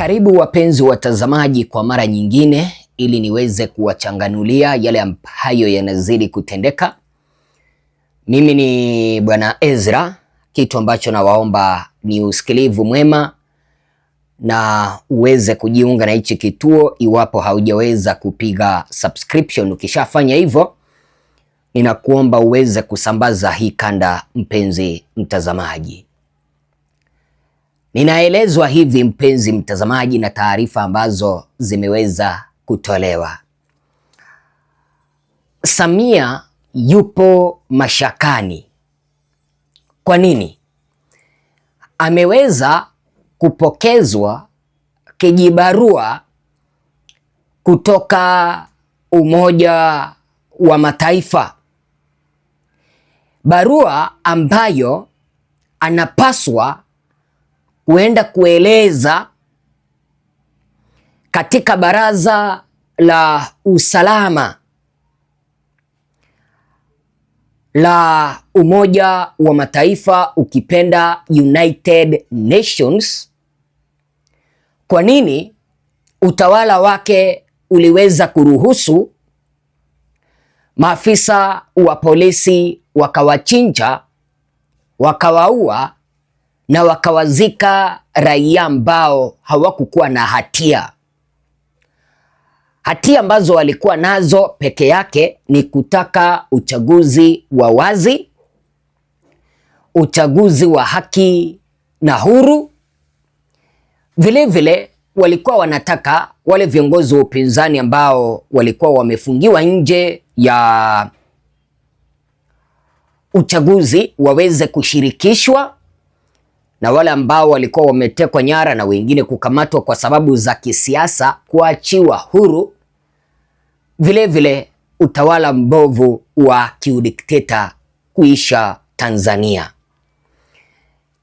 Karibu wapenzi watazamaji kwa mara nyingine ili niweze kuwachanganulia yale ambayo yanazidi kutendeka. Mimi ni Bwana Ezra. Kitu ambacho nawaomba ni usikilivu mwema na uweze kujiunga na hichi kituo iwapo haujaweza kupiga subscription. Ukishafanya hivyo, ninakuomba uweze kusambaza hii kanda, mpenzi mtazamaji. Ninaelezwa hivi mpenzi mtazamaji, na taarifa ambazo zimeweza kutolewa. Samia yupo mashakani. Kwa nini? Ameweza kupokezwa kijibarua kutoka Umoja wa Mataifa. Barua ambayo anapaswa kuenda kueleza katika Baraza la Usalama la Umoja wa Mataifa, ukipenda United Nations. Kwa nini utawala wake uliweza kuruhusu maafisa wa polisi wakawachinja, wakawaua na wakawazika raia ambao hawakukuwa na hatia? Hatia ambazo walikuwa nazo peke yake ni kutaka uchaguzi wa wazi, uchaguzi wa haki na huru. Vile walikuwa wanataka wale viongozi wa upinzani ambao walikuwa wamefungiwa nje ya uchaguzi waweze kushirikishwa, na wale ambao walikuwa wametekwa nyara na wengine kukamatwa kwa sababu za kisiasa kuachiwa huru. Vile utawala mbovu wa kiudikteta kuisha Tanzania.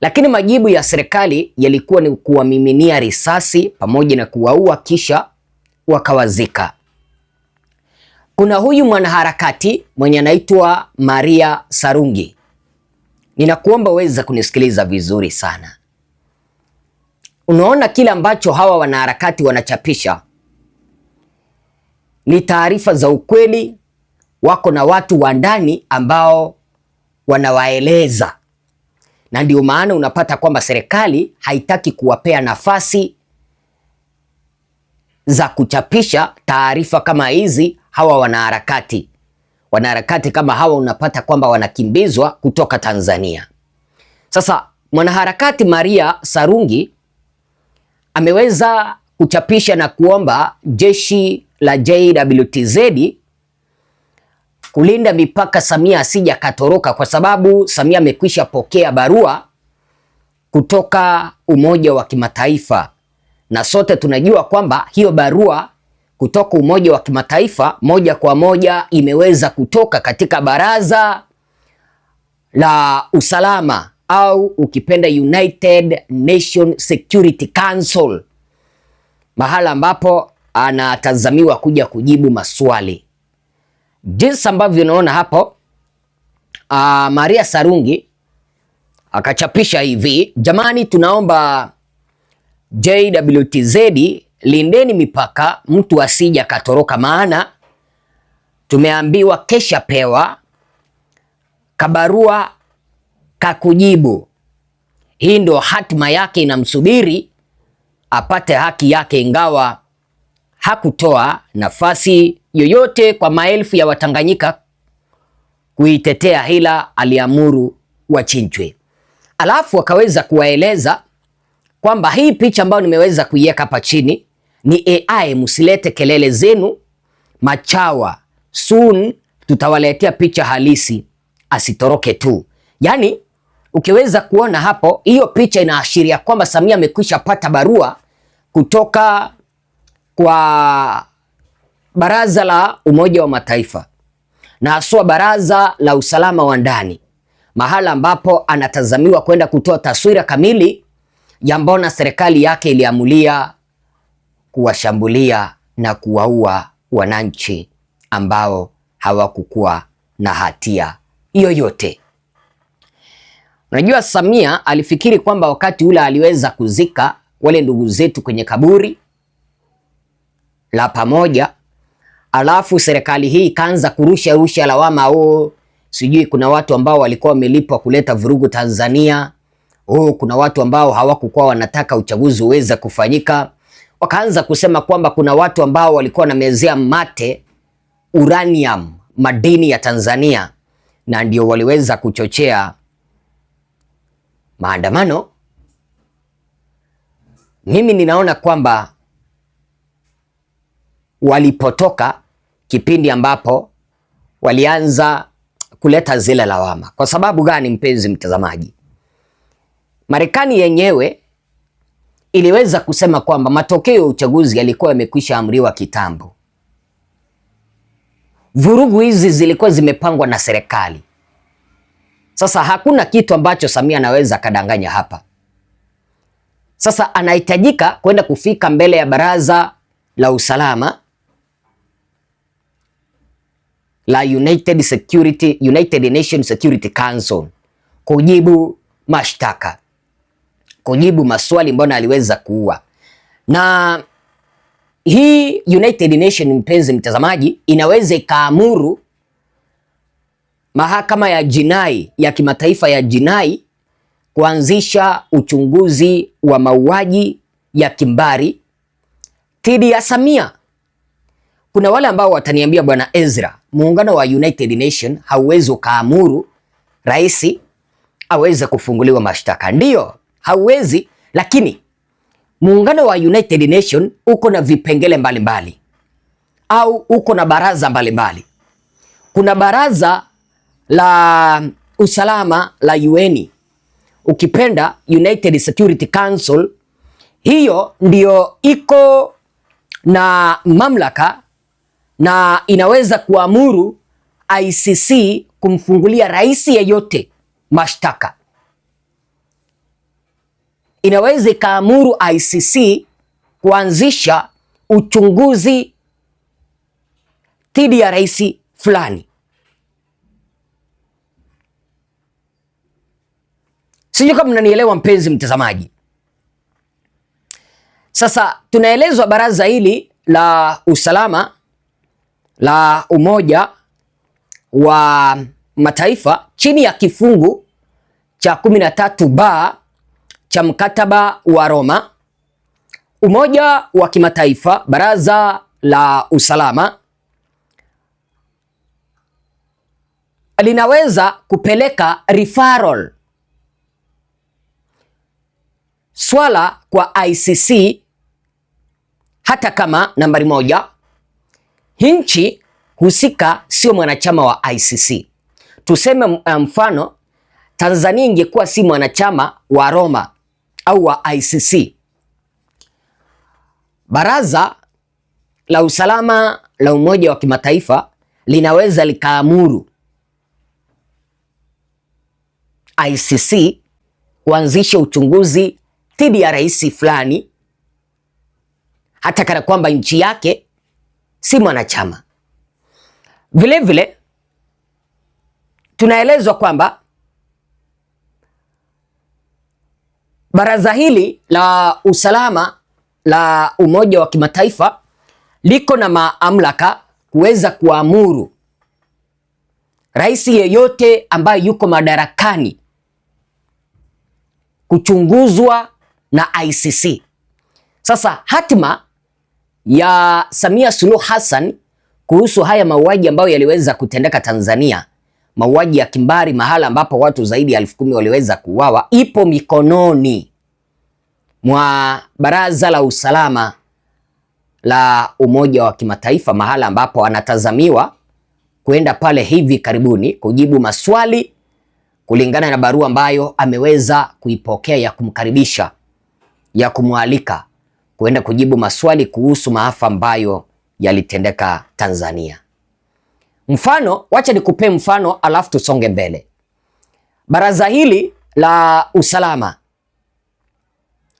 Lakini majibu ya serikali yalikuwa ni kuwamiminia risasi pamoja na kuwaua kisha wakawazika. Kuna huyu mwanaharakati mwenye anaitwa Maria Sarungi. Ninakuomba uweze kunisikiliza vizuri sana. Unaona kile ambacho hawa wanaharakati wanachapisha ni taarifa za ukweli. Wako na watu wa ndani ambao wanawaeleza, na ndio maana unapata kwamba serikali haitaki kuwapea nafasi za kuchapisha taarifa kama hizi hawa wanaharakati. Wanaharakati kama hawa unapata kwamba wanakimbizwa kutoka Tanzania. Sasa mwanaharakati Maria Sarungi ameweza kuchapisha na kuomba jeshi la JWTZ kulinda mipaka Samia asija katoroka, kwa sababu Samia amekwisha pokea barua kutoka Umoja wa Kimataifa, na sote tunajua kwamba hiyo barua kutoka Umoja wa Kimataifa moja kwa moja imeweza kutoka katika Baraza la Usalama au ukipenda United Nations Security Council, mahala ambapo anatazamiwa kuja kujibu maswali. Jinsi ambavyo unaona hapo, Maria Sarungi akachapisha hivi: jamani, tunaomba JWTZ lindeni mipaka, mtu asija katoroka, maana tumeambiwa kesha pewa kabarua kakujibu. Hii ndo hatima yake inamsubiri apate haki yake, ingawa hakutoa nafasi yoyote kwa maelfu ya Watanganyika kuitetea, hila aliamuru wachinjwe. Alafu akaweza kuwaeleza kwamba hii picha ambayo nimeweza kuiweka hapa chini ni AI, msilete kelele zenu machawa, soon tutawaletea picha halisi, asitoroke tu. Yani ukiweza kuona hapo, hiyo picha inaashiria kwamba Samia amekwisha pata barua kutoka kwa Baraza la Umoja wa Mataifa na haswa Baraza la Usalama wa Ndani, mahala ambapo anatazamiwa kwenda kutoa taswira kamili ya mbona serikali yake iliamulia kuwashambulia na kuwaua wananchi ambao hawakukuwa na hatia yoyote. Unajua, Samia alifikiri kwamba wakati ule aliweza kuzika wale ndugu zetu kwenye kaburi la pamoja, alafu serikali hii ikaanza kurusha lawama, sijui kuna watu ambao walikuwa wamelipwa kuleta vurugu Tanzania, kuna watu ambao hawakukuwa wanataka uchaguzi uweze kufanyika. Wakaanza kusema kwamba kuna watu ambao walikuwa wanamezea mate uranium, madini ya Tanzania, na ndio waliweza kuchochea maandamano. Mimi ninaona kwamba walipotoka kipindi ambapo walianza kuleta zile lawama. Kwa sababu gani, mpenzi mtazamaji? Marekani yenyewe iliweza kusema kwamba matokeo ya uchaguzi yalikuwa yamekwisha amriwa kitambo. Vurugu hizi zilikuwa zimepangwa na serikali. Sasa hakuna kitu ambacho Samia anaweza kadanganya hapa. Sasa anahitajika kwenda kufika mbele ya Baraza la Usalama la United Nations Security Council kujibu mashtaka, kujibu maswali mbona aliweza kuua. Na hii United Nations, mpenzi mtazamaji, inaweza ikaamuru mahakama ya jinai ya kimataifa ya jinai kuanzisha uchunguzi wa mauaji ya kimbari dhidi ya Samia. Kuna wale ambao wataniambia, Bwana Ezra, muungano wa United Nation hauwezi ukaamuru rais aweze kufunguliwa mashtaka. Ndiyo, hauwezi, lakini muungano wa United Nation uko na vipengele mbalimbali au uko na baraza mbalimbali. Kuna baraza la usalama la UN, ukipenda United Security Council. Hiyo ndio iko na mamlaka na inaweza kuamuru ICC kumfungulia rais yeyote mashtaka. Inaweza ikaamuru ICC kuanzisha uchunguzi dhidi ya rais fulani. Sijui kama mnanielewa, mpenzi mtazamaji. Sasa tunaelezwa baraza hili la usalama la Umoja wa Mataifa chini ya kifungu cha 13B cha mkataba wa Roma. Umoja wa Kimataifa, baraza la usalama linaweza kupeleka referral swala kwa ICC hata kama, nambari moja, nchi husika sio mwanachama wa ICC. Tuseme mfano Tanzania ingekuwa si mwanachama wa Roma au wa ICC. Baraza la usalama la Umoja wa Kimataifa linaweza likaamuru ICC kuanzisha uchunguzi dhidi ya rais fulani hata kana kwamba nchi yake si mwanachama. Vile vile tunaelezwa kwamba baraza hili la usalama la Umoja wa Kimataifa liko na mamlaka kuweza kuamuru rais yeyote ambaye yuko madarakani kuchunguzwa na ICC. Sasa hatima ya Samia Suluhu Hassan kuhusu haya mauaji ambayo yaliweza kutendeka Tanzania, mauaji ya kimbari, mahala ambapo watu zaidi ya 10,000 waliweza kuuawa, ipo mikononi mwa Baraza la Usalama la Umoja wa Kimataifa, mahala ambapo anatazamiwa kwenda pale hivi karibuni kujibu maswali kulingana na barua ambayo ameweza kuipokea ya kumkaribisha, ya kumwalika kwenda kujibu maswali kuhusu maafa ambayo yalitendeka Tanzania. Mfano, wacha nikupe mfano alafu tusonge mbele. Baraza hili la usalama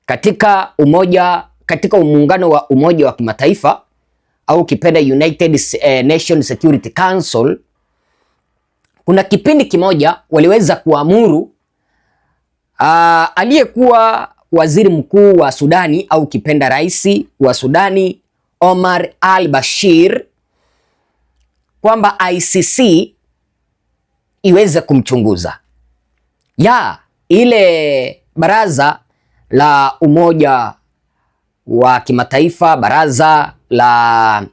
katika muungano wa Umoja wa Kimataifa au kipenda United Nations Security Council, kuna kipindi kimoja waliweza kuamuru aliyekuwa waziri mkuu wa Sudani au kipenda rais wa Sudani Omar al-Bashir kwamba ICC iweze kumchunguza. Ile baraza la Umoja wa Kimataifa, baraza la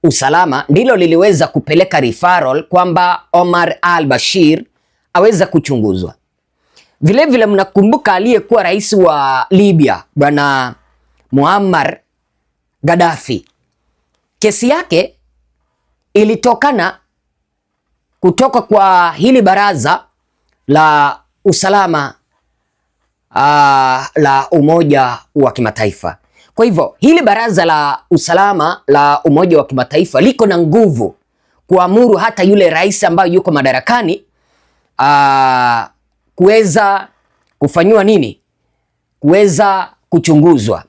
usalama ndilo liliweza kupeleka referral kwamba Omar al-Bashir aweza kuchunguzwa. Vile mnakumbuka aliyekuwa rais wa Libya bwana Muammar Gaddafi, kesi yake ilitokana kutoka kwa hili baraza la usalama la Umoja wa Kimataifa. Kwa hivyo hili baraza la usalama la Umoja wa Kimataifa liko na nguvu kuamuru hata yule rais ambaye yuko madarakani kuweza kufanywa nini? Kuweza kuchunguzwa.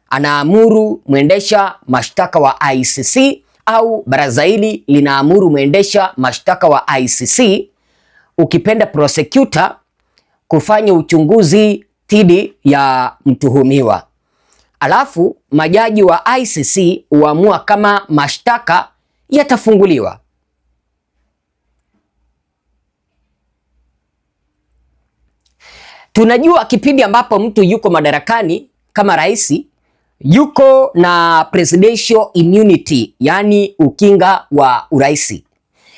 Anaamuru mwendesha mashtaka wa ICC au baraza hili linaamuru mwendesha mashtaka wa ICC, ukipenda prosecutor, kufanya uchunguzi dhidi ya mtuhumiwa. Alafu majaji wa ICC huamua kama mashtaka yatafunguliwa. Tunajua kipindi ambapo mtu yuko madarakani kama rais, yuko na presidential immunity, yani ukinga wa uraisi.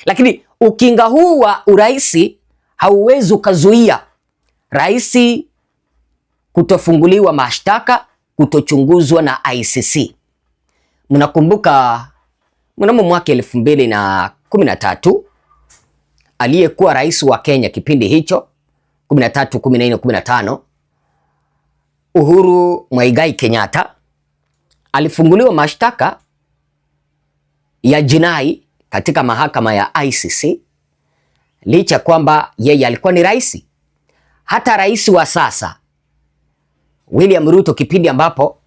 Lakini ukinga huu wa uraisi hauwezi ukazuia rais kutofunguliwa mashtaka, kutochunguzwa na ICC. Mnakumbuka mnamo mwaka 2013 aliyekuwa rais wa Kenya kipindi hicho 13, 14, 15, Uhuru Muigai Kenyatta alifunguliwa mashtaka ya jinai katika mahakama ya ICC, licha kwamba yeye alikuwa ni rais. Hata rais wa sasa William Ruto, kipindi ambapo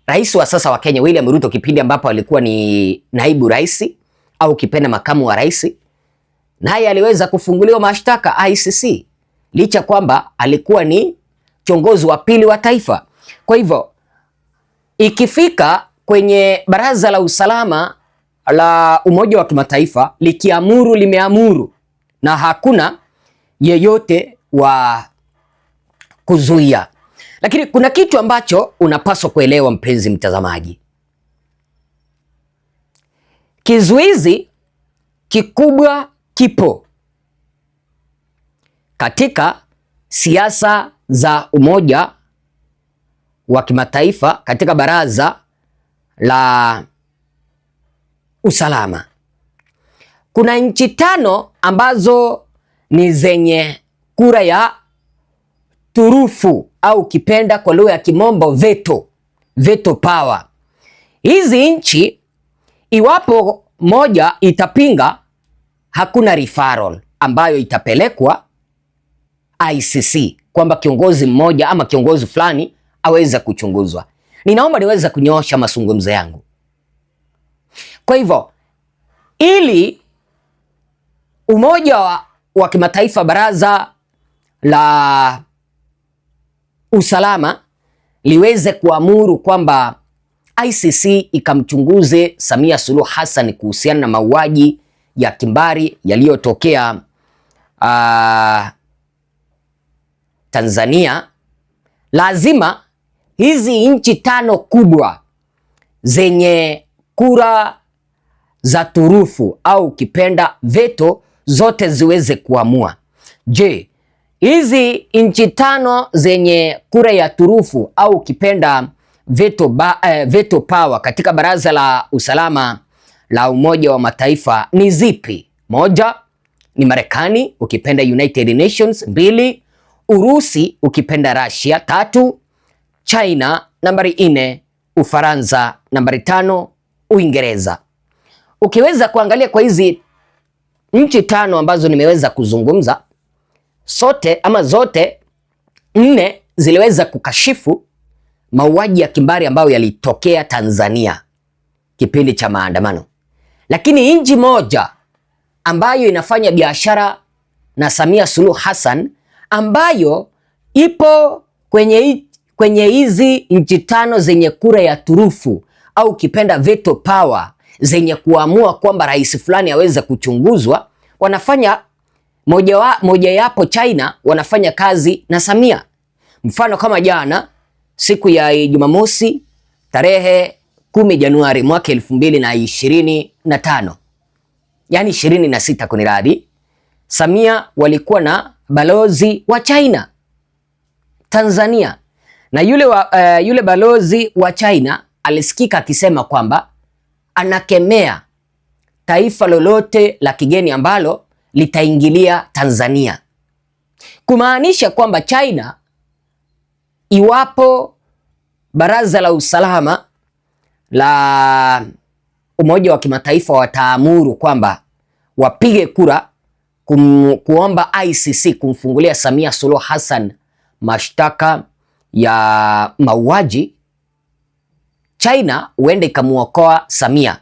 rais wa sasa wa Kenya William Ruto, kipindi ambapo alikuwa ni naibu rais au kipenda makamu wa rais, naye aliweza kufunguliwa mashtaka ICC, licha kwamba alikuwa ni kiongozi wa pili wa taifa. Kwa hivyo ikifika kwenye baraza la usalama la Umoja wa Kimataifa likiamuru, limeamuru na hakuna yeyote wa kuzuia. Lakini kuna kitu ambacho unapaswa kuelewa, mpenzi mtazamaji. Kizuizi kikubwa kipo katika siasa za Umoja wa Kimataifa, katika baraza la usalama. Kuna nchi 5 ambazo ni zenye kura ya turufu au kipenda kwa lugha ya kimombo veto power. Hizi nchi iwapo moja itapinga, hakuna referral ambayo itapelekwa ICC kwamba kiongozi mmoja ama kiongozi fulani aweza kuchunguzwa. Ninaomba niweze kunyoosha mazungumzo yangu. Kwa hivyo ili Umoja wa Kimataifa, baraza la usalama liweze kuamuru kwamba ICC ikamchunguze Samia Suluhu Hassan kuhusiana na mauaji ya kimbari yaliyotokea Tanzania, lazima hizi nchi 5 kubwa zenye kura za turufu au kipenda veto zote ziweze kuamua. Je, hizi nchi 5 zenye kura ya turufu au kipenda veto power katika baraza la usalama la Umoja wa Mataifa ni zipi? 1 ni Marekani ukipenda United Nations, 2 Urusi ukipenda Russia, 3 China, nambari 4 Ufaransa, nambari 5 Uingereza. Ukiweza kuangalia kwa hizi nchi 5 ambazo nimeweza kuzungumza, zote 4 ziliweza kukashifu mauaji ya kimbari ambayo yalitokea Tanzania kipindi cha maandamano. Lakini nchi moja ambayo inafanya biashara na Samia Suluhu Hassan, ambayo ipo kwenye hizi nchi tano zenye kura ya turufu au ukipenda veto power, zenye kuamua kwamba rais fulani aweze kuchunguzwa, wanafanya moja yapo China wanafanya kazi na Samia. Mfano kama jana siku ya Jumamosi tarehe 10 Januari mwaka 2025, yani 26 kuniradi, Samia walikuwa na balozi wa China Tanzania, na yule balozi wa China alisikika akisema kwamba anakemea taifa lolote la kigeni ambalo litaingilia Tanzania, kumaanisha kwamba China, iwapo Baraza la Usalama la Umoja wa Kimataifa wataamuru kwamba wapige kura kuomba ICC kumfungulia Samia Suluhu Hassan mashtaka ya mauaji, China huenda ikamuokoa Samia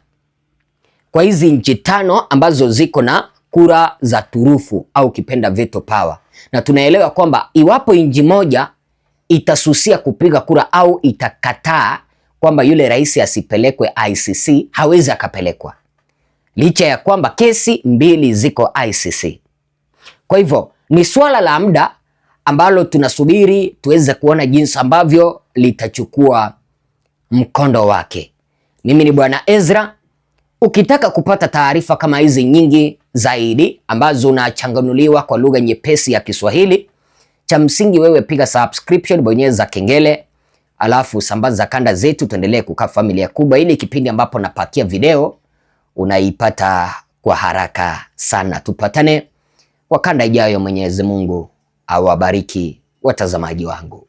kwa hizi nchi tano ambazo ziko na kura za turufu au kipenda veto power. Na tunaelewa kwamba iwapo nchi moja itasusia kupiga kura au itakataa kwamba yule rais asipelekwe ICC, hawezi akapelekwa, licha ya kwamba kesi mbili ziko ICC. Kwa hivyo ni swala la muda ambalo tunasubiri tuweze kuona jinsi ambavyo litachukua mkondo wake. Mimi ni Bwana Ezra. Ukitaka kupata taarifa kama hizi nyingi zaidi ambazo unachanganuliwa kwa lugha nyepesi ya Kiswahili, cha msingi wewe piga subscription, bonyeza kengele, alafu sambaza kanda zetu, tuendelee kukaa familia kubwa, ili kipindi ambapo napakia video unaipata kwa haraka sana. Tupatane kwa kanda ijayo. Mwenyezi Mungu awabariki watazamaji wangu.